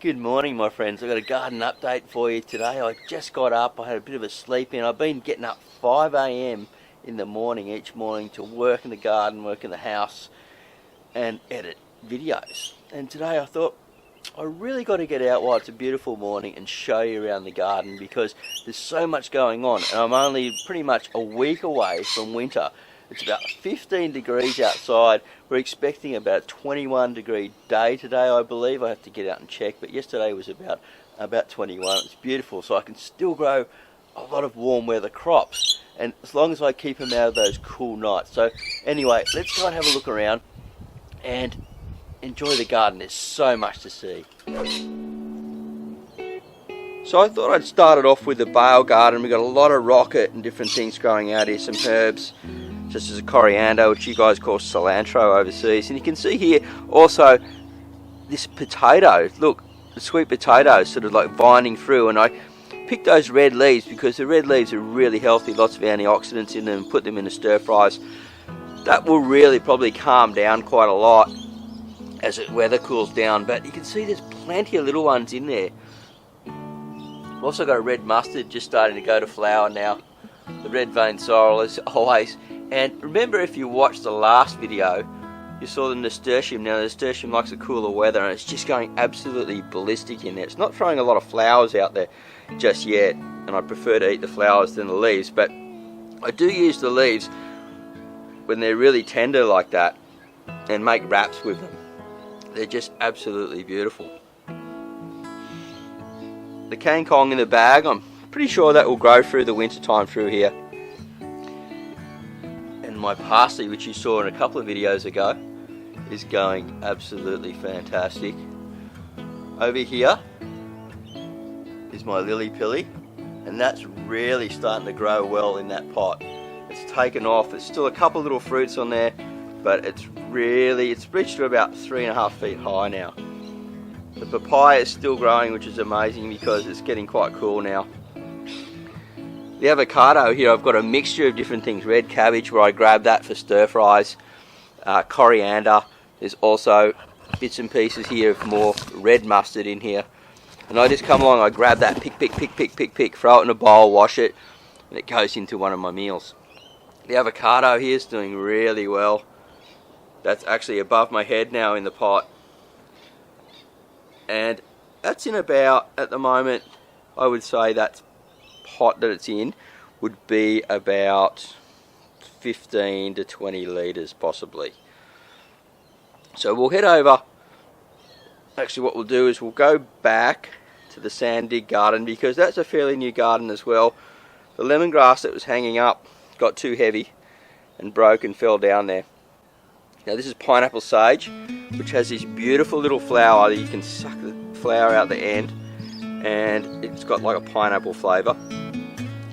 Good morning, my friends. I've got a garden update for you today. I just got up. I had a bit of a sleep in. I've been getting up 5 a.m. in the morning each morning to work in the garden, work in the house and edit videos. And today I thought I really got to get out while it's a beautiful morning and show you around the garden because there's so much going on and I'm only pretty much a week away from winter. It's about 15 degrees outside. We're expecting about a 21 degree day today, I believe. I have to get out and check, but yesterday was about 21. It's beautiful, so I can still grow a lot of warm weather crops, and as long as I keep them out of those cool nights. So anyway, let's go and have a look around and enjoy the garden. There's so much to see. So I thought I'd start it off with the bale garden. We've got a lot of rocket and different things growing out here, some herbs, just as a coriander, which you guys call cilantro overseas. And you can see here also this potato. Look, the sweet potato sort of like vining through, and I picked those red leaves because the red leaves are really healthy, lots of antioxidants in them, put them in the stir fries. That will really probably calm down quite a lot as the weather cools down, but you can see there's plenty of little ones in there. I've also got a red mustard just starting to go to flower now. The red vein sorrel as always. And remember, if you watched the last video, you saw the nasturtium. Now the nasturtium likes the cooler weather and it's just going absolutely ballistic in there. It's not throwing a lot of flowers out there just yet, and I prefer to eat the flowers than the leaves, but I do use the leaves when they're really tender like that and make wraps with them. They're just absolutely beautiful. The kangkong in the bag, I'm pretty sure that will grow through the winter time through here. And my parsley, which you saw in a couple of videos ago, is going absolutely fantastic. Over here is my lily pilly, and that's really starting to grow well in that pot. It's taken off. There's still a couple little fruits on there, but it's reached to about 3.5 feet high now. The papaya is still growing, which is amazing because it's getting quite cool now. The avocado here, I've got a mixture of different things. Red cabbage, where I grab that for stir fries. Coriander. There's also bits and pieces here of more red mustard in here. And I just come along, I grab that, pick, throw it in a bowl, wash it, and it goes into one of my meals. The avocado here is doing really well. That's actually above my head now in the pot. And that's in about, at the moment, I would say that pot that it's in would be about 15 to 20 litres possibly. So we'll head over. Actually what we'll do is we'll go back to the sand dig garden because that's a fairly new garden as well. The lemongrass that was hanging up got too heavy and broke and fell down there. Now this is pineapple sage, which has this beautiful little flower that you can suck the flower out the end, and it's got like a pineapple flavour.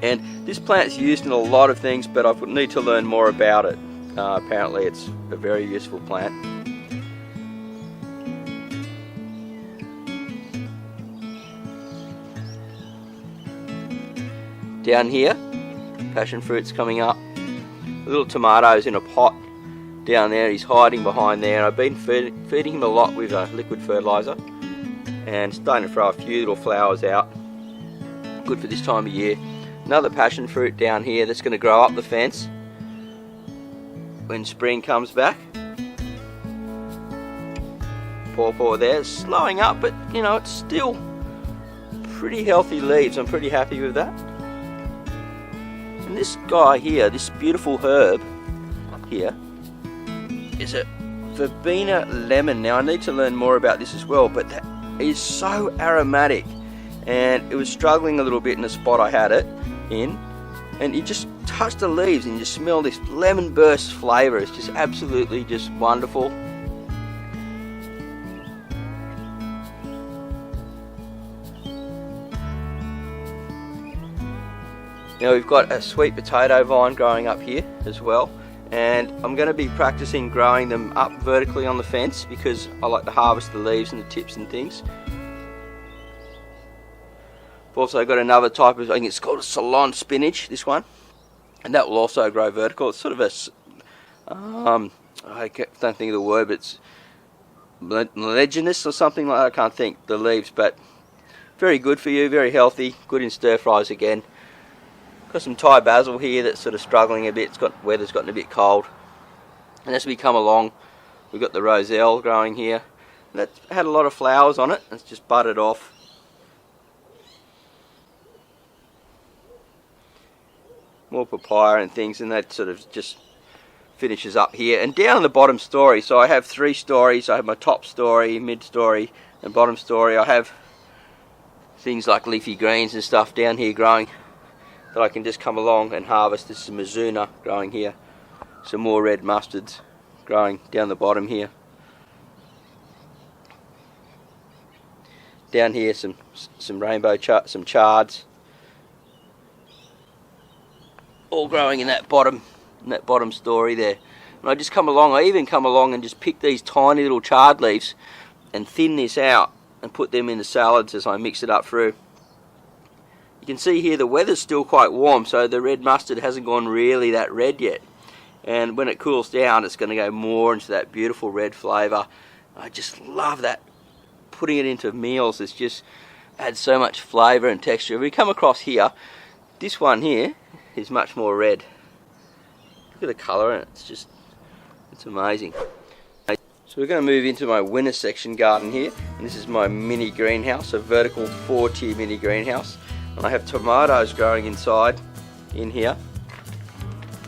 And this plant's used in a lot of things, but I need to learn more about it. Apparently it's a very useful plant. Down here, passion fruit's coming up. Little tomatoes in a pot down there. He's hiding behind there, and I've been feeding him a lot with liquid fertilizer and starting to throw a few little flowers out. Good for this time of year. Another passion fruit down here that's going to grow up the fence when spring comes back. Pawpaw there, slowing up, but you know, it's still pretty healthy leaves. I'm pretty happy with that. And this guy here, this beautiful herb here, is a verbena lemon. Now I need to learn more about this as well, but that is so aromatic, and it was struggling a little bit in the spot I had it in, and you just touch the leaves and you smell this lemon burst flavour. It's just absolutely just wonderful. Now we've got a sweet potato vine growing up here as well, and I'm going to be practicing growing them up vertically on the fence because I like to harvest the leaves and the tips and things. I've also got another type of, I think it's called a Ceylon spinach, this one, and that will also grow vertical. It's sort of a, I don't think of the word, but it's leguminous or something like that. I can't think the leaves, but very good for you, very healthy, good in stir fries again. Got some Thai basil here that's sort of struggling a bit. Weather's gotten a bit cold, and as we come along, we've got the roselle growing here. That's had a lot of flowers on it. It's just budded off. More papaya and things, and that sort of just finishes up here. And down in the bottom story, so I have 3 stories. I have my top story, mid story, and bottom story. I have things like leafy greens and stuff down here growing that I can just come along and harvest. This is Mizuna growing here. Some more red mustards growing down the bottom here. Down here some rainbow some chards, all growing in that bottom story there. And I just come along, I even come along and just pick these tiny little chard leaves and thin this out and put them in the salads as I mix it up through. You can see here the weather's still quite warm, so the red mustard hasn't gone really that red yet. And when it cools down, it's going to go more into that beautiful red flavour. I just love that. Putting it into meals, it's just adds so much flavour and texture. If we come across here, this one here is much more red. Look at the colour in it, it's amazing. So we're going to move into my winter section garden here, and this is my mini greenhouse, a vertical 4-tier mini greenhouse. And I have tomatoes growing inside, in here.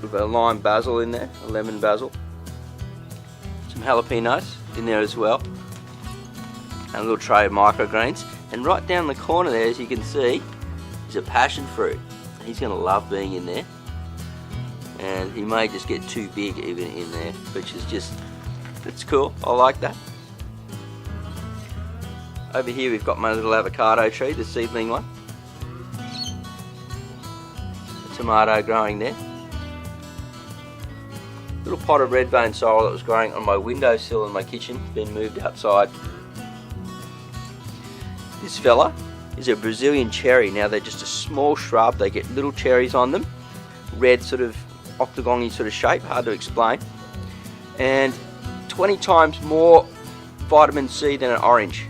We've got a lime basil in there, a lemon basil. Some jalapenos in there as well. And a little tray of microgreens. And right down the corner there, as you can see, is a passion fruit. And he's going to love being in there. And he may just get too big even in there, which is just, it's cool. I like that. Over here we've got my little avocado tree, the seedling one. A tomato growing there. Little pot of red vein sorrel that was growing on my windowsill in my kitchen, been moved outside. This fella is a Brazilian cherry. Now they're just a small shrub, they get little cherries on them, red sort of octagon-y sort of shape, hard to explain, and 20 times more vitamin C than an orange.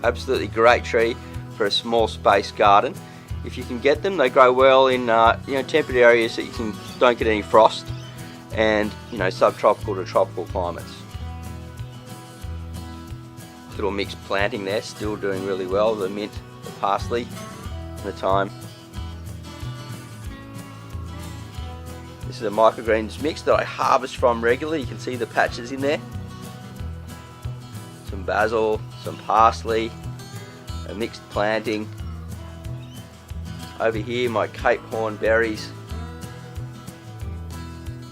Absolutely great tree for a small space garden. If you can get them, they grow well in temperate areas that you don't get any frost, and subtropical to tropical climates. Little mixed planting there, still doing really well. The mint, the parsley, and the thyme. This is a microgreens mix that I harvest from regularly. You can see the patches in there. Some basil, some parsley, a mixed planting. Over here, my Cape Horn berries.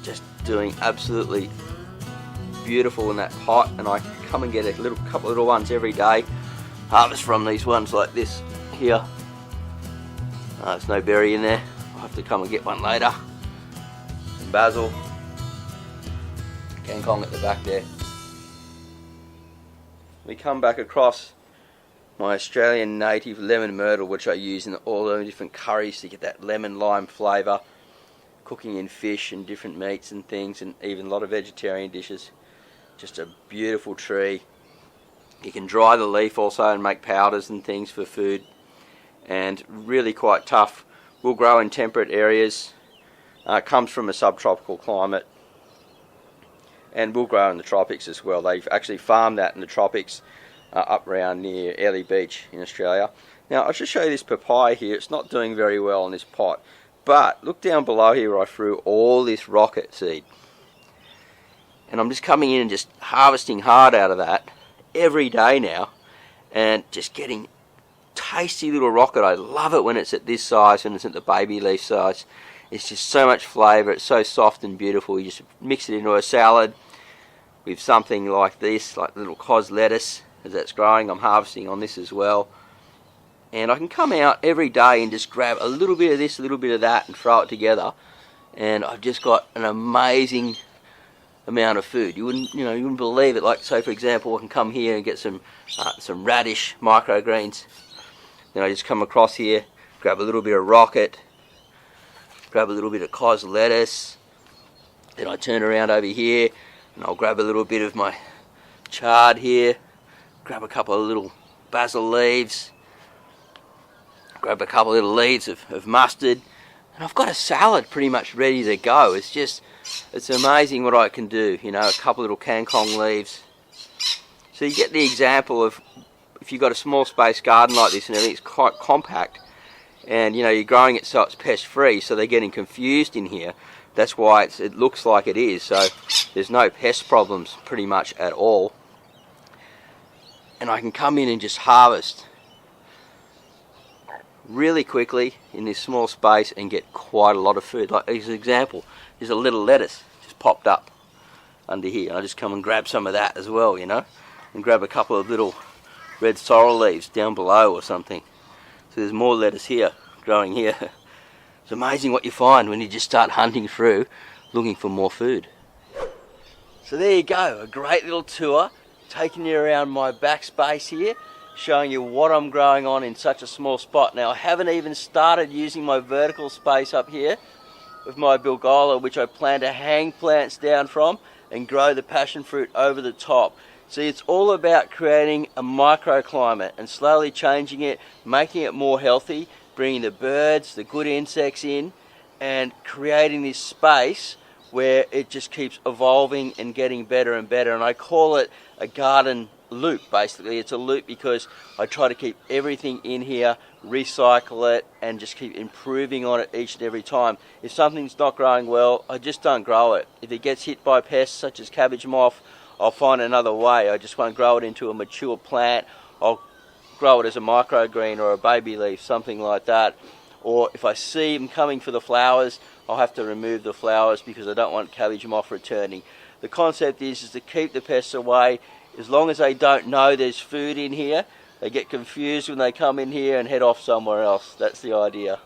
Just doing absolutely beautiful in that pot, and I come and get a couple of little ones every day. Harvest from these ones like this here. There's no berry in there. I'll have to come and get one later. Some basil. Kangkong at the back there. We come back across my Australian native lemon myrtle, which I use in all the different curries to get that lemon lime flavour. Cooking in fish and different meats and things, and even a lot of vegetarian dishes. Just a beautiful tree. You can dry the leaf also and make powders and things for food, and really quite tough. Will grow in temperate areas, comes from a subtropical climate, and will grow in the tropics as well. They've actually farmed that in the tropics up around near Airlie Beach in Australia. Now I'll just show you this papaya here. It's not doing very well in this pot, but look down below here where I threw all this rocket seed. And I'm just coming in and just harvesting hard out of that every day now, and just getting tasty little rocket. I love it when it's at this size, when it's at the baby leaf size. It's just so much flavour. It's so soft and beautiful. You just mix it into a salad with something like this, like little cos lettuce as that's growing. I'm harvesting on this as well. And I can come out every day and just grab a little bit of this, a little bit of that, and throw it together. And I've just got an amazing amount of food. You wouldn't believe it. Like, so for example, I can come here and get some radish microgreens. Then I just come across here, grab a little bit of rocket, grab a little bit of cos lettuce. Then I turn around over here and I'll grab a little bit of my chard here, grab a couple of little basil leaves, grab a couple of little leaves of mustard, and I've got a salad pretty much ready to go. It's amazing what I can do, you know, a couple of little kangkong leaves. So you get the example of, if you've got a small space garden like this and everything's quite compact, and you know, you're growing it so it's pest free, so they're getting confused in here. That's why it looks like it is. So there's no pest problems pretty much at all. And I can come in and just harvest really quickly in this small space and get quite a lot of food. Like as an example, there's a little lettuce just popped up under here. I just come and grab some of that as well, you know, and grab a couple of little red sorrel leaves down below or something. So there's more lettuce here, growing here. It's amazing what you find when you just start hunting through, looking for more food. So there you go, a great little tour, taking you around my back space here, showing you what I'm growing on in such a small spot. Now I haven't even started using my vertical space up here with my bilgola, which I plan to hang plants down from and grow the passion fruit over the top. See, it's all about creating a microclimate and slowly changing it, making it more healthy, bringing the birds, the good insects in, and creating this space where it just keeps evolving and getting better and better. And I call it a garden loop, basically. It's a loop because I try to keep everything in here, recycle it, and just keep improving on it each and every time. If something's not growing well, I just don't grow it. If it gets hit by pests such as cabbage moth, I'll find another way. I just won't grow it into a mature plant. I'll grow it as a microgreen or a baby leaf, something like that. Or if I see them coming for the flowers, I'll have to remove the flowers because I don't want cabbage moth returning. The concept is to keep the pests away. As long as they don't know there's food in here, they get confused when they come in here and head off somewhere else. That's the idea.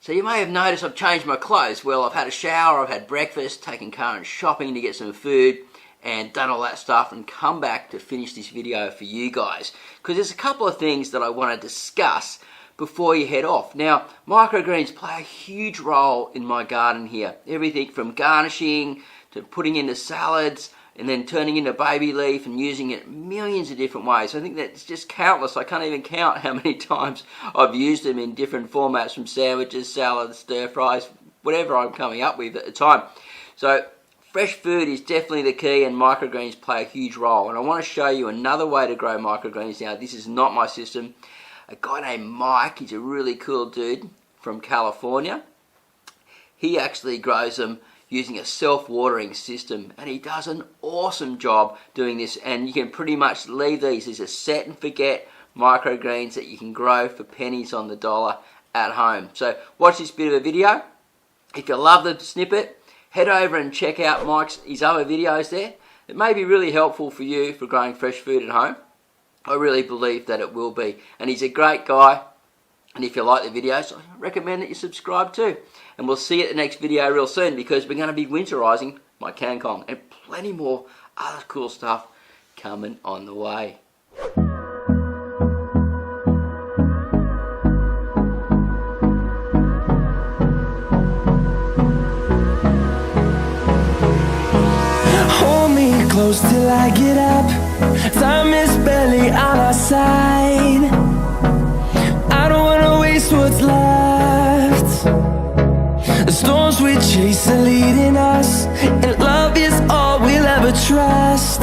So you may have noticed I've changed my clothes. Well, I've had a shower, I've had breakfast, taken Karen shopping to get some food, and done all that stuff, and come back to finish this video for you guys. Because there's a couple of things that I want to discuss before you head off. Now, microgreens play a huge role in my garden here. Everything from garnishing to putting into salads, and then turning into baby leaf and using it millions of different ways. I think that's just countless. I can't even count how many times I've used them in different formats, from sandwiches, salads, stir fries, whatever I'm coming up with at the time. So fresh food is definitely the key, and microgreens play a huge role. And I want to show you another way to grow microgreens. Now, this is not my system. A guy named Mike, he's a really cool dude from California. He actually grows them using a self-watering system, and he does an awesome job doing this. And you can pretty much leave these as a set and forget microgreens that you can grow for pennies on the dollar at home. So watch this bit of a video. If you love the snippet, head over and check out his other videos there. It may be really helpful for you for growing fresh food at home. I really believe that it will be. And he's a great guy. And if you like the videos, I recommend that you subscribe too. And we'll see you at the next video real soon, because we're going to be winterizing my kangkong and plenty more other cool stuff coming on the way. Hold me close till I get up. Time is barely on our side. I don't wanna waste what's left. The storms we chase are leading us, and love is all we'll ever trust.